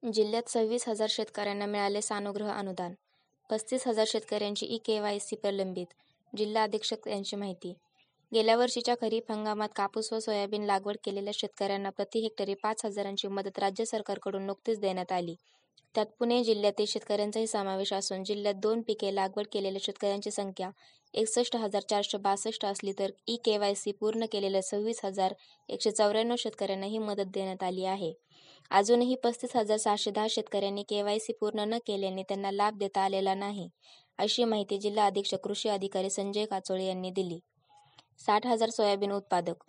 जिल्ह्यात 26,000 शेतकऱ्यांना मिळाले सानुग्रह अनुदान. 35,000 शेतकऱ्यांची ई-केवायसी प्रलंबित. जिल्हा अधीक्षक यांची माहिती. गेल्या वर्षीच्या खरीप हंगामात कापूस व सोयाबीन लागवड केलेल्या शेतकऱ्यांना प्रति हेक्टरी 5,000ची मदत राज्य सरकारकडून नुकतीच देण्यात आली. त्यात पुणे जिल्ह्यातील शेतकऱ्यांचाही समावेश असून जिल्ह्यात 2 पिके लागवड केलेल्या शेतकऱ्यांची संख्या 61,462 असली तर ई-केवायसी पूर्ण केलेल्या 26,194 शेतकऱ्यांना ही मदत देण्यात आली आहे. अजूनही 35,710 शेतकऱ्यांनी केवायसी पूर्ण न केल्याने त्यांना लाभ देता आलेला नाही, अशी माहिती जिल्हा अधीक्षक कृषी अधिकारी संजय काचोळे यांनी दिली. 60,000 सोयाबीन उत्पादक.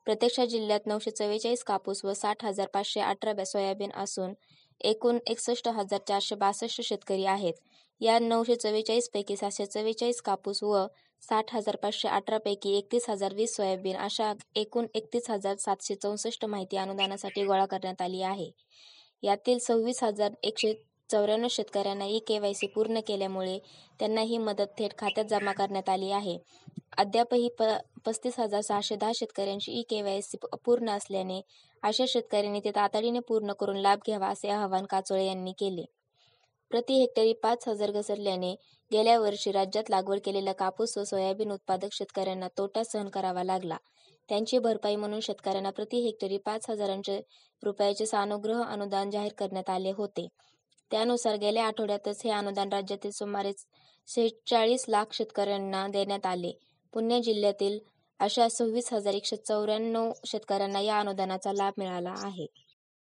प्रत्यक्षात जिल्ह्यात 944 कापूस व 60,518 सोयाबीन असून एकूण 61,462 शेतकरी आहेत. या 944 पैकी 744 कापूस व 60,518 पैकी 31,020 सोयाबीन अशा एकूण 31,764 माहिती अनुदानासाठी गोळा करण्यात आली आहे. यातील 26,194 शेतकऱ्यांना ई-केवायसी पूर्ण केल्यामुळे त्यांना ही मदत थेट खात्यात जमा करण्यात आली आहे. अद्यापही 35,610 शेतकऱ्यांची ई-केवायसी अपूर्ण असल्याने अशा शेतकऱ्यांनी ते तातडीने पूर्ण करून लाभ घ्यावा, असे आवाहन काचोळे यांनी केले. प्रति हेक्टरी 5,000 घसरल्याने गेल्या वर्षी राज्यात लागवड केलेल्या कापूस व सोयाबीन उत्पादक शेतकऱ्यांना तोटा सहन करावा लागला. त्यांची भरपाई म्हणून शेतकऱ्यांना प्रति हेक्टरी 5,000 रुपयाचे सानुग्रह अनुदान जाहीर करण्यात आले होते. त्यानुसार गेल्या आठवड्यातच हे अनुदान राज्यातील सुमारे 46 लाख शेतकऱ्यांना देण्यात आले. पुणे जिल्ह्यातील अशा 26,194 शेतकऱ्यांना या अनुदानाचा लाभ मिळाला आहे.